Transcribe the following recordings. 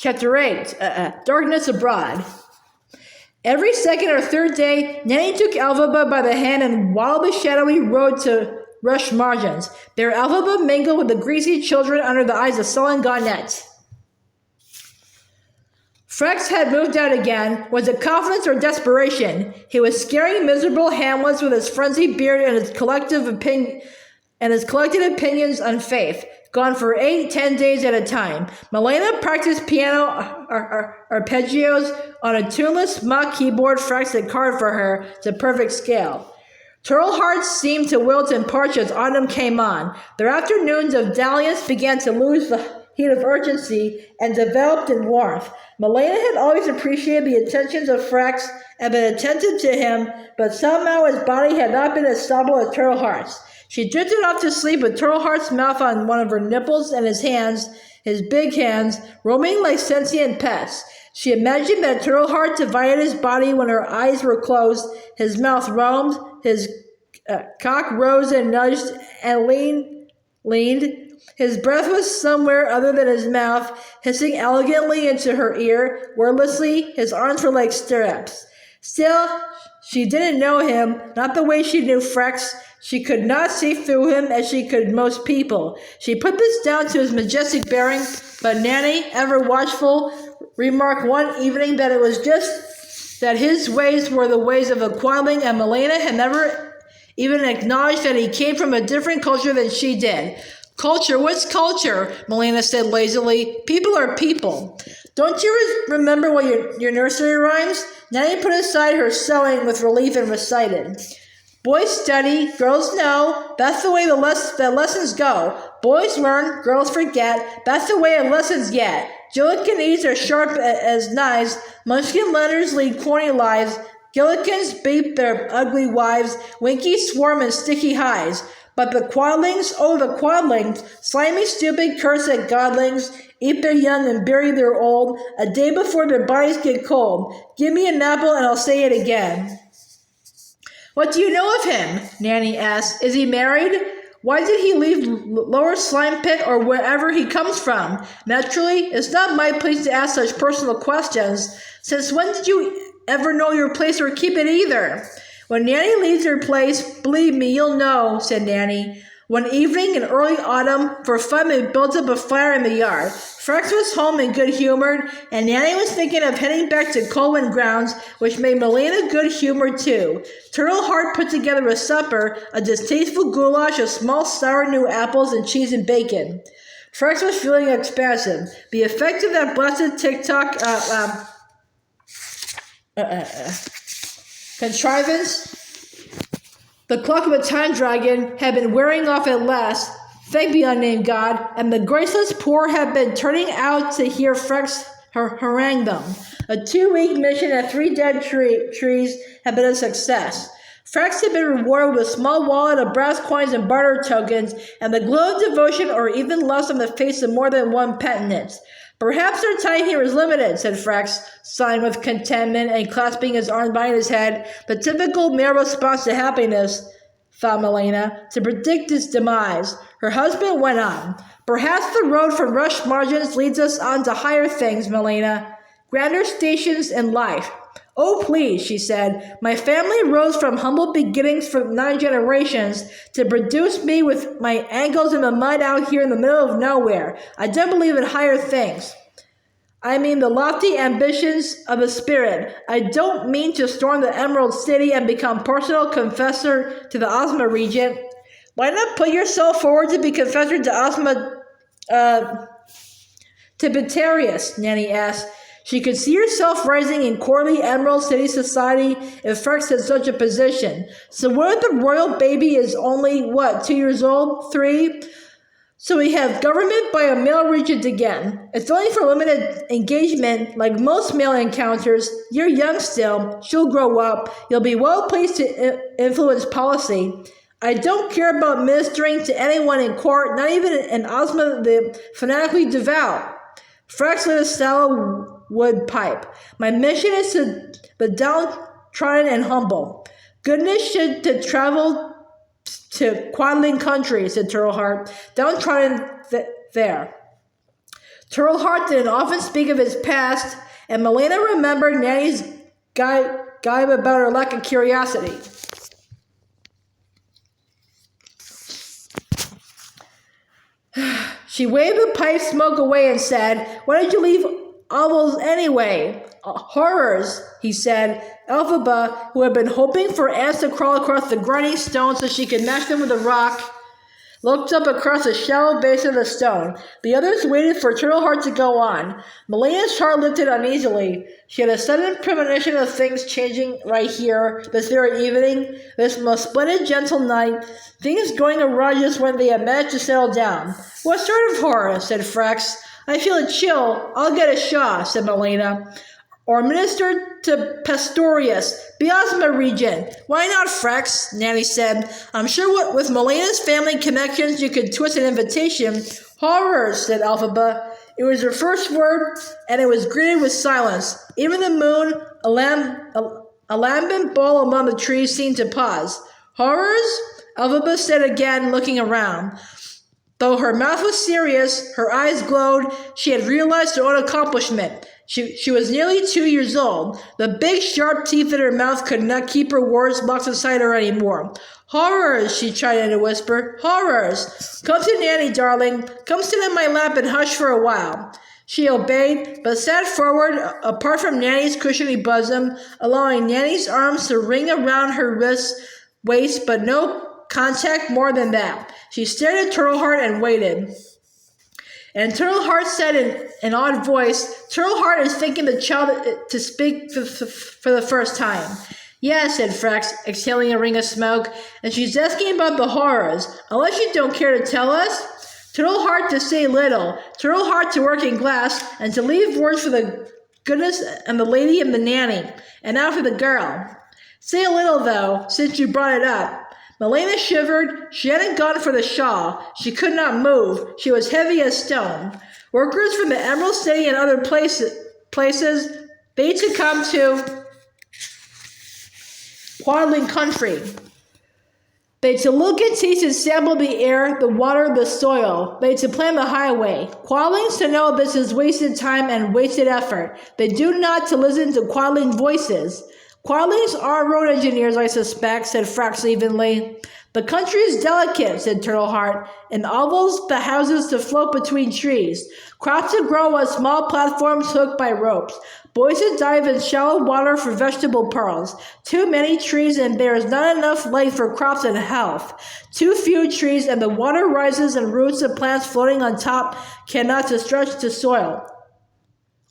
Chapter 8, Darkness Abroad. Every second or third day, Nanny took Elphaba by the hand and waddled the shadowy road to rush margins. There Elphaba mingled with the greasy children under the eyes of sullen Garnett. Frex had moved out again. Was it confidence or desperation? He was scaring miserable hamlets with his frenzied beard and his collected opinions on faith. Gone for 8-10 days at a time. Milena practiced piano arpeggios on a tuneless mock keyboard Frex had carved for her to perfect scale. Turtle hearts seemed to wilt and parch as autumn came on. Their afternoons of dalliance began to lose the heat of urgency and developed in warmth. Milena had always appreciated the attentions of Frex and been attentive to him, but somehow his body had not been as supple as Turtle Heart's. She drifted off to sleep with Turtle Heart's mouth on one of her nipples and his hands, his big hands, roaming like sentient pets. She imagined that Turtle Heart divided his body when her eyes were closed, his mouth roamed, his cock rose and nudged and leaned. His breath was somewhere other than his mouth, hissing elegantly into her ear. Wordlessly, his arms were like stirrups. Still, she didn't know him, not the way she knew Frex. She could not see through him as she could most people. She put this down to his majestic bearing, but Nanny, ever watchful, remarked one evening that it was just that his ways were the ways of a quadling, and Milena had never even acknowledged that he came from a different culture than she did. Culture? What's culture? Milena said lazily. People are people. Don't you remember what your nursery rhymes? Nanny put aside her sewing with relief and recited. Boys study, girls know, that's the way the lessons go. Boys learn, girls forget, that's the way lessons get. Gillikins are sharp as knives, Munchkinlanders lead corny lives, Gillikins beat their ugly wives, Winkies swarm in sticky hives. But the quadlings, oh the quadlings, slimy, stupid, cursed godlings, eat their young and bury their old, a day before their bodies get cold. Give me an apple and I'll say it again. What do you know of him? Nanny asked. Is he married? Why did he leave Lower Slime Pit or wherever he comes from? Naturally, it's not my place to ask such personal questions. Since when did you ever know your place or keep it either? When Nanny leaves her place, believe me, you'll know, said Nanny. One evening in early autumn, for fun, they built up a fire in the yard. Frex was home and good-humored, and Nanny was thinking of heading back to Colwyn grounds, which made Milena good-humored too. Turtle Heart put together a supper, a distasteful goulash of small sour new apples and cheese and bacon. Frex was feeling expansive. The effect of that blessed TikTok contrivance, the clock of a time dragon, had been wearing off at last, thank be unnamed God, and the graceless poor had been turning out to hear Frex harangue them. A 2-week mission at 3 dead trees had been a success. Frex had been rewarded with a small wallet of brass coins and barter tokens, and the glow of devotion or even lust on the face of more than one penitent. Perhaps our time here is limited, said Frex, sighing with contentment and clasping his arms behind his head. The typical male response to happiness, thought Milena, to predict its demise. Her husband went on. Perhaps the road from rush margins leads us on to higher things, Milena. Grander stations in life. Oh, please, she said. My family rose from humble beginnings for 9 generations to produce me with my ankles in the mud out here in the middle of nowhere. I don't believe in higher things. I mean the lofty ambitions of the spirit. I don't mean to storm the Emerald City and become personal confessor to the Ozma regent. Why not put yourself forward to be confessor to Ozma Tibetarius? Nanny asked. She could see herself rising in courtly Emerald City society if Frex had such a position. So what if the royal baby is only, 2 years old? 3? So we have government by a male regent again. It's only for limited engagement, like most male encounters. You're young still. She'll grow up. You'll be well placed to influence policy. I don't care about ministering to anyone in court, not even an Ozma the fanatically devout. Frex lit a sallow wood pipe. My mission is to the downtrodden and humble. Goodness should to travel to quadling country, said Turtle Heart. Downtrodden there. Turtleheart didn't often speak of his past, and Malena remembered Nanny's gibe about her lack of curiosity. She waved the pipe smoke away and said, "Why did you leave ovals anyway?" "Horrors," he said. Elphaba, who had been hoping for ants to crawl across the grinding stone so she could match them with a rock, looked up across the shallow base of the stone. The others waited for Turtleheart to go on. Malena's heart lifted uneasily. She had a sudden premonition of things changing right here, this very evening, this most splendid gentle night, things going awry just when they had managed to settle down. "What sort of horror?" said Frax. "I feel a chill. I'll get a shaw," said Malena. "Or minister to Pastorius, Miasma region." "Why not, Frax?" Nanny said. "I'm sure with Malena's family connections you could twist an invitation." "Horrors," said Elphaba. It was her first word, and it was greeted with silence. Even the moon, a lambent ball among the trees, seemed to pause. "Horrors?" Elphaba said again, looking around. Though her mouth was serious, her eyes glowed. She had realized her own accomplishment. She was nearly 2 years old. The big, sharp teeth in her mouth could not keep her words locked inside her anymore. "Horrors," she tried in a whisper. "Horrors. Come to Nanny, darling. Come sit in my lap and hush for a while." She obeyed, but sat forward, apart from Nanny's cushiony bosom, allowing Nanny's arms to ring around her waist, but no contact more than that. She stared at Turtleheart and waited. And Turtleheart said in an odd voice, "Turtleheart is thinking the child to speak for the first time." "Yes," said Frax, exhaling a ring of smoke, "and she's asking about the horrors. Unless you don't care to tell us?" Turtleheart to say little, Turtleheart to work in glass, and to leave words for the goodness and the lady and the nanny. And now for the girl. "Say a little, though, since you brought it up." Malena shivered. She hadn't gone for the shawl. She could not move. She was heavy as stone. Workers from the Emerald City and other places bade to come to Quadling country. They to look and taste and sample the air, the water, the soil. They to plan the highway. Quadlings to know this is wasted time and wasted effort. They do not to listen to Quadling voices. "Quadlings are road engineers, I suspect," said Frax evenly. "The country is delicate," said Turtleheart. "In ovals, the houses to float between trees. Crops to grow on small platforms hooked by ropes. Boys to dive in shallow water for vegetable pearls. Too many trees and there is not enough light for crops and health. Too few trees and the water rises and roots of plants floating on top cannot to stretch the soil.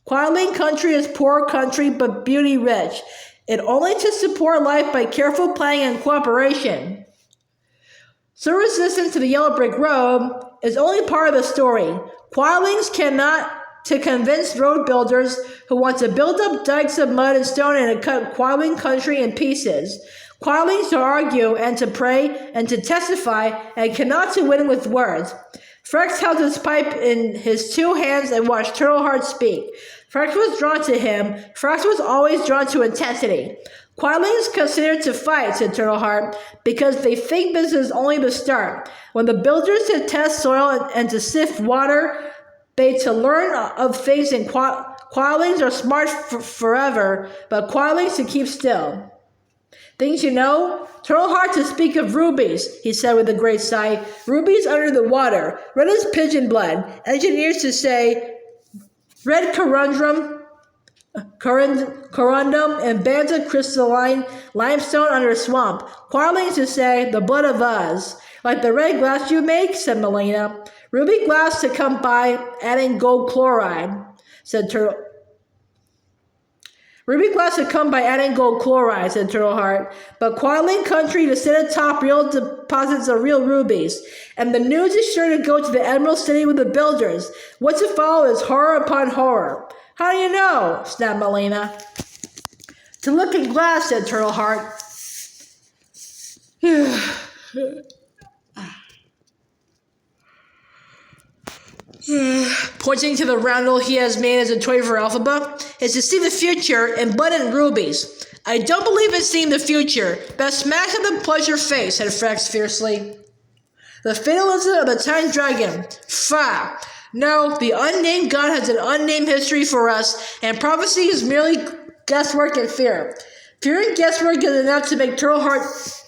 Quadling country is poor country but beauty rich. It only to support life by careful planning and cooperation. So resistance to the yellow brick road is only part of the story. Quadlings cannot to convince road builders who want to build up dikes of mud and stone and to cut Quadling country in pieces. Quadlings to argue and to pray and to testify and cannot to win with words. Frax held his pipe in his 2 hands and watched Turtleheart speak. Frax was drawn to him. Frax was always drawn to intensity. "Quadlings consider to fight," said Turtleheart, "because they think this is only the start. When the builders to test soil and to sift water, they to learn of things, and Quadlings are smart forever, but Quadlings to keep still." "Things you know?" "Turtleheart to speak of rubies," he said with a great sigh. "Rubies under the water, red as pigeon blood. Engineers to say red corundum and bands of crystalline limestone under a swamp. Quadlings to say the blood of us." "Like the red glass you make?" said Malena. "Ruby glass to come by adding gold chloride," said Turtle. "Ruby glass to come by adding gold chloride," said Turtleheart. "But Quadling country to sit atop real deposits of real rubies. And the news is sure to go to the Emerald City with the builders. What to follow is horror upon horror." "How do you know?" snapped Malena. "To look in glass," said Turtleheart. Pointing to the roundel he has made as a toy for Elphaba, "is to see the future in blood and rubies." "I don't believe in seeing the future. Best smash at the pleasure face," said Frax fiercely. "The fatalism of the time dragon. Fa! No, the unnamed God has an unnamed history for us, and prophecy is merely guesswork and fear. Fear and guesswork is enough to make Turtleheart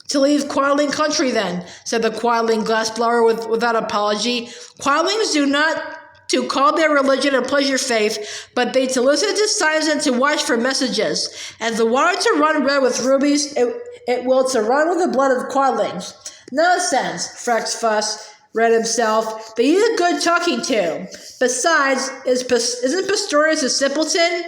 to leave Quadling country then, said the Quadling glassblower without apology. Quadlings do not to call their religion a pleasure faith, but they to listen to signs and to watch for messages. As the water to run red with rubies, it will to run with the blood of Quadlings. Nonsense, Frex read himself. They need a good talking to. Besides, isn't Pastorius a simpleton?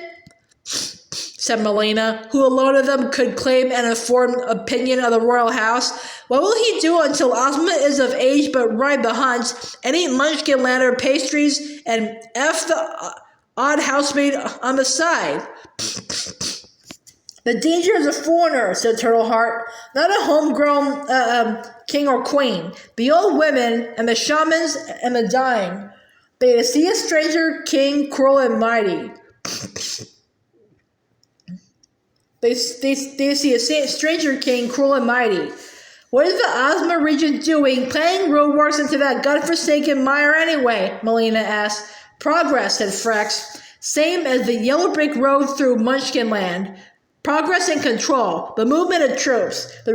Said Melina, who alone of them could claim an informed opinion of the royal house. What will he do until Ozma is of age but ride the hunt and eat Munchkinlander pastries and F the odd housemaid on the side? The danger is a foreigner, said Turtleheart, not a homegrown king or queen. The old women and the shamans and the dying. They see a stranger king, cruel and mighty. They see a stranger king, cruel and mighty. What is the Ozma region doing, planting roadworks into that godforsaken mire anyway? Melina asked. Progress, said Frex. Same as the yellow brick road through Munchkinland. Progress and control, the movement of troops, the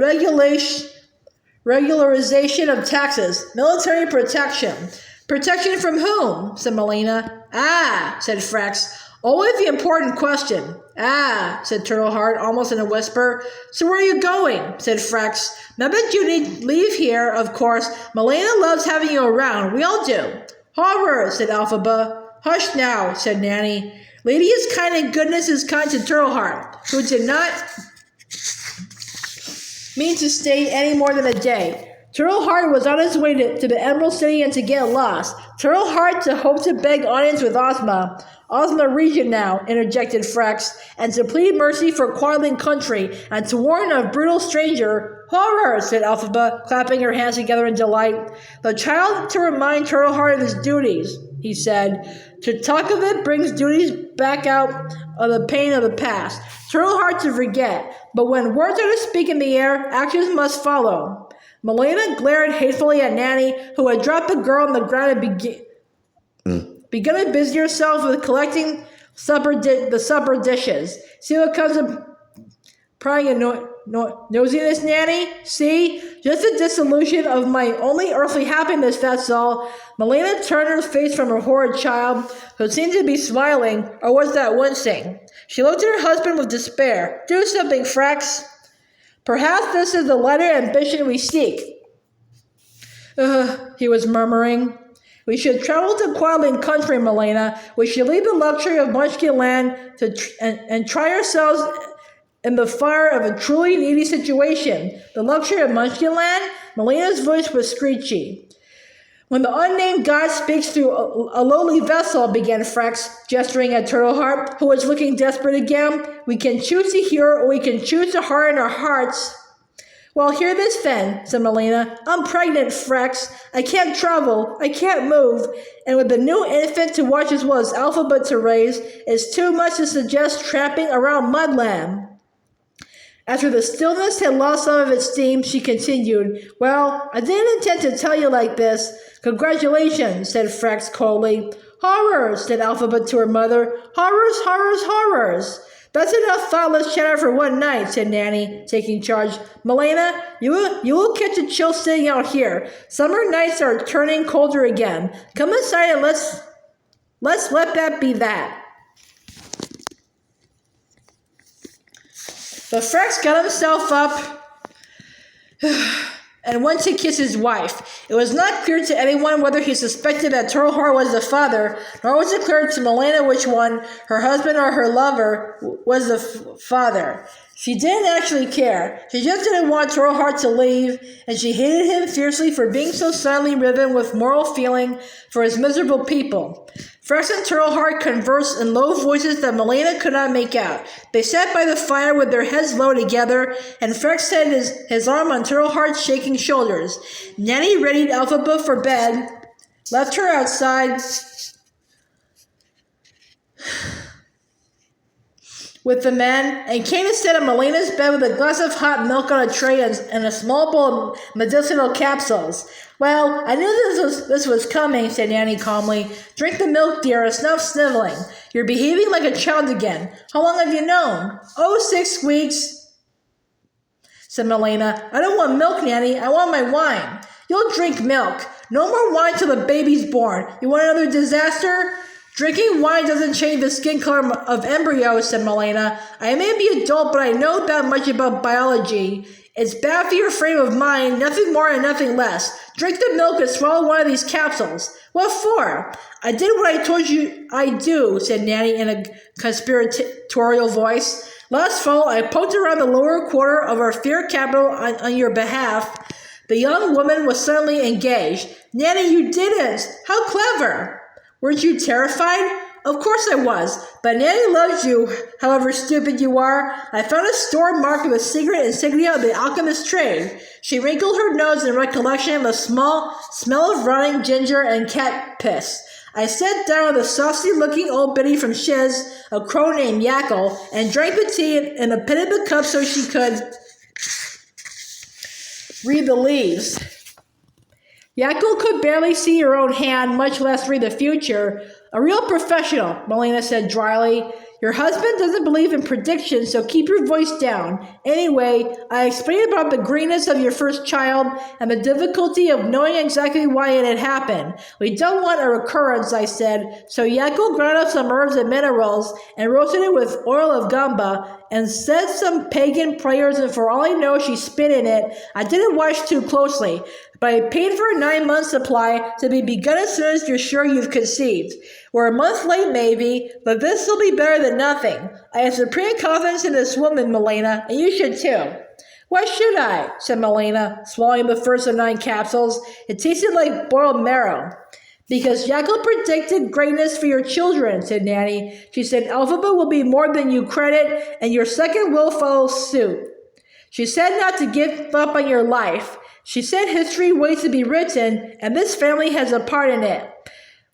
regularization of taxes, military protection. Protection from whom? Said Melina. Ah, said Frex. Always the important question. Ah, said Turtleheart, almost in a whisper. So where are you going? Said Frex. Not that you need leave here, of course. Melina loves having you around. We all do. Horror, said Elphaba. Hush now, said Nanny. Lady is kind and goodness is kind to Turtleheart, who did not mean to stay any more than a day. Turtleheart was on his way to the Emerald City and to get lost. Turtleheart to hope to beg audience with Ozma. Ozma region now, interjected Frex, and to plead mercy for Quadling country, and to warn a brutal stranger. Horror, said Elphaba, clapping her hands together in delight. The child to remind Turtleheart of his duties, he said. To talk of it brings duties back out of the pain of the past. Turtleheart to forget, but when words are to speak in the air, actions must follow. Melina glared hatefully at Nanny, who had dropped the girl on the ground and begun to busy herself with collecting the supper dishes. See what comes of prying and nosiness, Nanny? See? Just the dissolution of my only earthly happiness, that's all. Melina turned her face from her horrid child, who seemed to be smiling, or was that wincing? She looked at her husband with despair. Do something, Frex. Perhaps this is the lighter ambition we seek. He was murmuring. We should travel to Quadling country, Melina. We should leave the luxury of Munchkinland and try ourselves in the fire of a truly needy situation. The luxury of Munchkinland? Melina's voice was screechy. When the unnamed God speaks through a lowly vessel, began Frex, gesturing at Turtleheart, who was looking desperate again, we can choose to hear or we can choose to harden our hearts. Well, hear this then, said Melina. I'm pregnant, Frex. I can't travel. I can't move. And with the new infant to watch as well as Elphaba to raise, it's too much to suggest tramping around Mudland. After the stillness had lost some of its steam, she continued, Well, I didn't intend to tell you like this. Congratulations, said Frex coldly. Horrors, said Elphaba to her mother. Horrors, horrors, horrors. That's enough thoughtless chatter for one night, said Nanny, taking charge. Melina, you will catch a chill sitting out here. Summer nights are turning colder again. Come inside and let's let that be that. But Frex got himself up and went to kiss his wife. It was not clear to anyone whether he suspected that Turtleheart was the father, nor was it clear to Melina which one, her husband or her lover, was the father. She didn't actually care. She just didn't want Turtleheart to leave, and she hated him fiercely for being so suddenly riven with moral feeling for his miserable people. Frex and Turtleheart conversed in low voices that Melina could not make out. They sat by the fire with their heads low together, and Frex had his arm on Turtleheart's shaking shoulders. Nanny readied Elphaba for bed, left her outside with the men, and came to sit on Melina's bed with a glass of hot milk on a tray and a small bowl of medicinal capsules. Well, I knew this was coming, said Nanny calmly. Drink the milk, dear, and stop sniveling. You're behaving like a child again. How long have you known? Oh, 6 weeks, said Milena. I don't want milk, Nanny. I want my wine. You'll drink milk. No more wine till the baby's born. You want another disaster? Drinking wine doesn't change the skin color of embryos, said Milena. I may be adult, but I know that much about biology. It's bad for your frame of mind, nothing more and nothing less. Drink the milk and swallow one of these capsules. What for? I did what I told you I'd do, said Nanny in a conspiratorial voice. Last fall, I poked around the lower quarter of our fair capital on your behalf. The young woman was suddenly engaged. Nanny, you didn't! How clever! Weren't you terrified? Of course I was, but Nanny loves you, however stupid you are. I found a store marked with a secret insignia of the alchemist's trade. She wrinkled her nose in recollection of a small smell of rotting ginger and cat piss. I sat down with a saucy-looking old biddy from Shiz, a crow named Yackle, and drank the tea in a pitted cup so she could read the leaves. Yackle could barely see her own hand, much less read the future. A real professional, Milena said dryly. Your husband doesn't believe in predictions, so keep your voice down. Anyway, I explained about the greenness of your first child and the difficulty of knowing exactly why it had happened. We don't want a recurrence, I said, so Yackle ground up some herbs and minerals and roasted it with oil of gamba and said some pagan prayers, and for all I know, she spit in it. I didn't watch too closely, but I paid for a 9-month supply to be begun as soon as you're sure you've conceived. We're a month late, maybe, but this will be better than nothing. I have supreme confidence in this woman, Milena, and you should too. Why should I? Said Milena, swallowing the first of 9 capsules. It tasted like boiled marrow. Because Yackle predicted greatness for your children, said Nanny. She said Elphaba will be more than you credit, and your second will follow suit. She said not to give up on your life. She said history waits to be written, and this family has a part in it.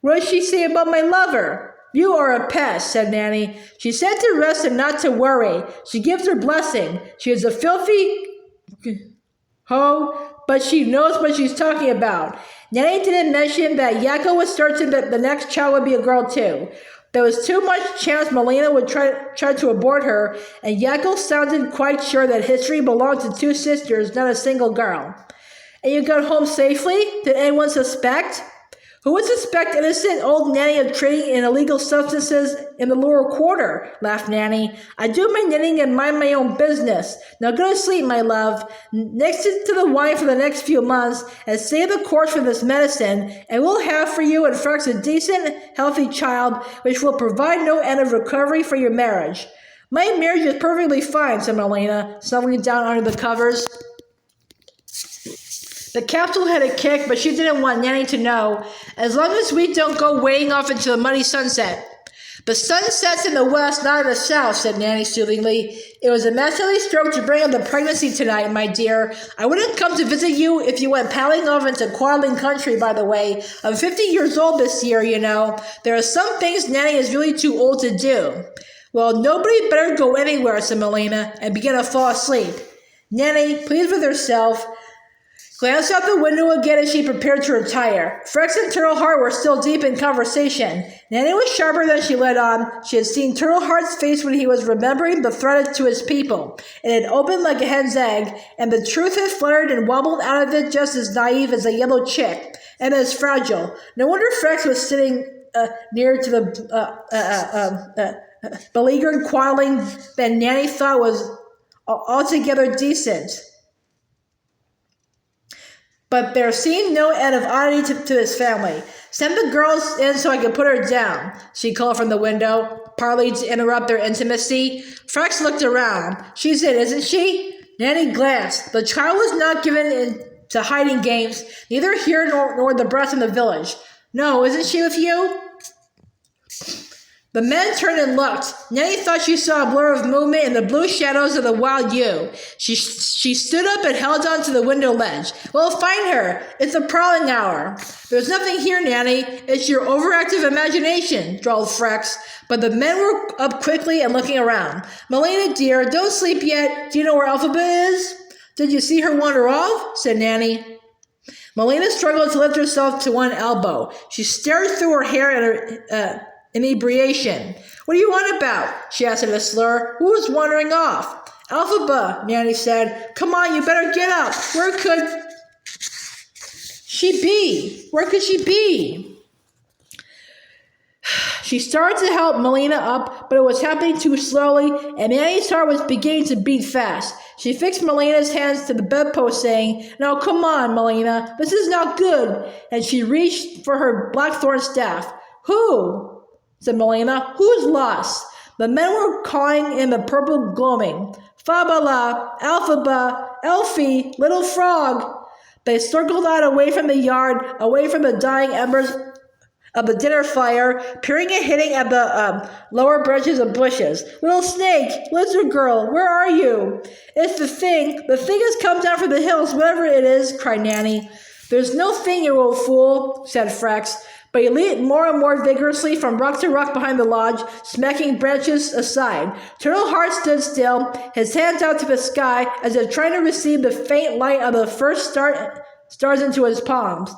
What did she say about my lover? You are a pest, said Nanny. She said to rest and not to worry. She gives her blessing. She is a filthy hoe, but she knows what she's talking about. Nanny didn't mention that Yackle was certain that the next child would be a girl too. There was too much chance Milena would try to abort her, and Yackle sounded quite sure that history belonged to 2 sisters, not a single girl. And you got home safely? Did anyone suspect? Who would suspect innocent old Nanny of trading in illegal substances in the lower quarter? Laughed Nanny. I do my knitting and mind my own business. Now go to sleep, my love. Next to the wine for the next few months, and save the course for this medicine, and we'll have for you and Frex a decent, healthy child, which will provide no end of recovery for your marriage. My marriage is perfectly fine, said Milena, snuggling down under the covers. The capsule had a kick, but she didn't want Nanny to know. As long as we don't go wading off into the muddy sunset. The sun sets in the west, not in the south, said Nanny soothingly. It was a masterly stroke to bring up the pregnancy tonight, my dear. I wouldn't come to visit you if you went paddling off into quarreling country, by the way. I'm 50 years old this year, you know. There are some things Nanny is really too old to do. Well, nobody better go anywhere, said Milena, and began to fall asleep. Nanny, pleased with herself, glanced out the window again as she prepared to retire. Frex and Turtle Heart were still deep in conversation. Nanny was sharper than she let on. She had seen Turtle Heart's face when he was remembering the threat to his people. It had opened like a hen's egg, and the truth had fluttered and wobbled out of it just as naive as a yellow chick, and as fragile. No wonder Frex was sitting near to the beleaguered quarreling that Nanny thought was altogether decent. But there seemed no end of oddity to his family. Send the girls in so I can put her down, she called from the window, partly to interrupt their intimacy. Frex looked around. She's in, isn't she? Nanny glanced. The child was not given in to hiding games, neither here nor the rest in the village. No, isn't she with you? The men turned and looked. Nanny thought she saw a blur of movement in the blue shadows of the wild yew. She stood up and held on to the window ledge. Well, find her. It's a prowling hour. There's nothing here, Nanny. It's your overactive imagination, drawled Frex. But the men were up quickly and looking around. Milena, dear, don't sleep yet. Do you know where Elphaba is? Did you see her wander off? Said Nanny. Melina struggled to lift herself to one elbow. She stared through her hair in her inebriation. What do you want about? She asked in a slur. Who was wandering off? Elphaba, Nanny said. Come on, you better get up. Where could she be? Where could she be? She started to help Melina up, but it was happening too slowly, and Nanny's heart was beginning to beat fast. She fixed Melina's hands to the bedpost, saying, Now come on, Melina, this is not good. And she reached for her blackthorn staff. Who? Said Melina. Who's lost? The men were calling in the purple gloaming. Fabala, Elphaba, Elfie, little frog. They circled out away from the yard, away from the dying embers of the dinner fire, peering and hitting at the lower branches of bushes. Little snake, lizard girl, where are you? It's the thing. The thing has come down from the hills, whatever it is, cried Nanny. There's no thing, you old fool, said Frex. But he leaped more and more vigorously from rock to rock behind the lodge, smacking branches aside. Turtle Heart stood still, his hands out to the sky, as if trying to receive the faint light of the first stars into his palms.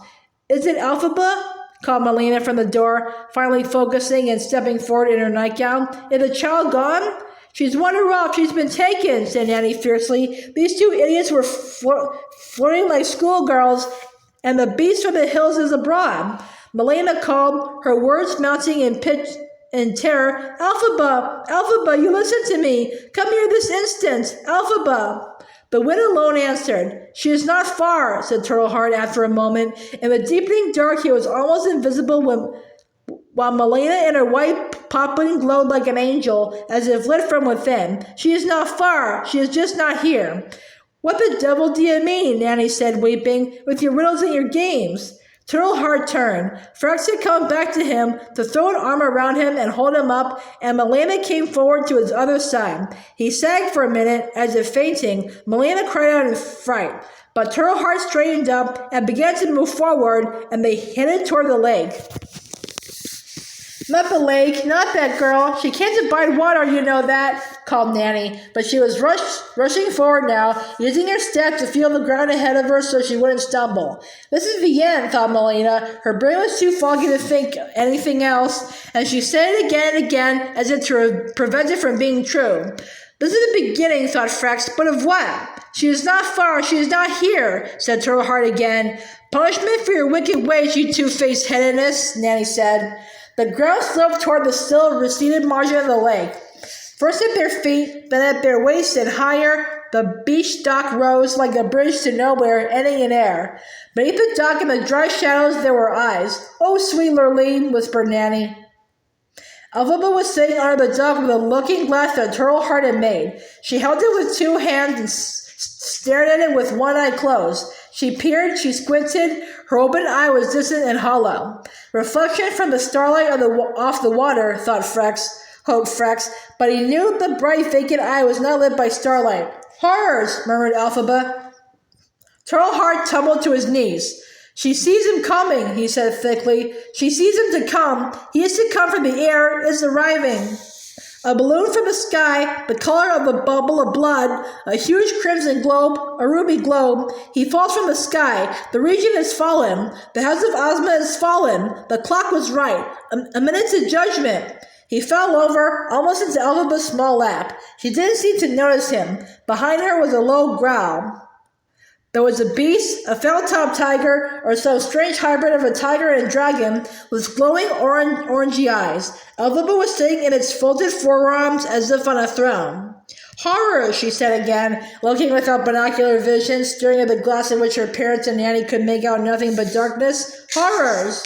Is it Elphaba? Called Melina from the door, finally focusing and stepping forward in her nightgown. Is the child gone? She's wandered off. She's been taken, said Nanny fiercely. These two idiots were flirting like schoolgirls, and the beast from the hills is abroad. Melina called, her words mounting in pitch and terror. Elphaba, Elphaba, you listen to me. Come here this instant. Elphaba. The wind alone answered. She is not far, said Turtle Heart after a moment. In the deepening dark, he was almost invisible while Melina and her white poplin glowed like an angel, as if lit from within. She is not far. She is just not here. What the devil do you mean? Nanny said, weeping, with your riddles and your games. Turtle Heart turned. Frex had come back to him to throw an arm around him and hold him up, and Melina came forward to his other side. He sagged for a minute, as if fainting. Melina cried out in fright. But Turtle Heart straightened up and began to move forward, and they headed toward the lake. Not the lake, not that girl. She can't abide water, you know that, called Nanny. But she was rushing forward now, using her step to feel the ground ahead of her so she wouldn't stumble. This is the end, thought Melina. Her brain was too foggy to think anything else, and she said it again and again, as if to prevent it from being true. This is the beginning, thought Frex, but of what? She is not far, she is not here, said Turtle Heart again. Punishment for your wicked ways, you two-faced headedness, Nanny said. The ground sloped toward the still receded margin of the lake. First at their feet, then at their waists and higher, the beach dock rose like a bridge to nowhere, ending in air. Beneath the dock in the dry shadows there were eyes. Oh, sweet Lurleen, whispered Nanny. Elphaba was sitting under the dock with a looking glass that Turtle Heart had made. She held it with two hands and stared at it with one eye closed. She peered, she squinted, her open eye was distant and hollow. Reflection from the starlight off the water, hoped Frex, but he knew the bright vacant eye was not lit by starlight. Horrors, murmured Elphaba. Turtle Heart tumbled to his knees. She sees him coming, he said thickly. She sees him to come. He is to come from the air, is arriving. A balloon from the sky, the color of a bubble of blood, a huge crimson globe, a ruby globe. He falls from the sky. The region has fallen. The house of Ozma has fallen. The clock was right. A minute to judgment. He fell over, almost into Elphaba's small lap. She didn't seem to notice him. Behind her was a low growl. There was a beast, a fell-topped tiger, or some strange hybrid of a tiger and dragon, with glowing orangey eyes. Elphaba was sitting in its folded forearms as if on a throne. Horror, she said again, looking without binocular vision, staring at the glass in which her parents and Nanny could make out nothing but darkness. Horrors!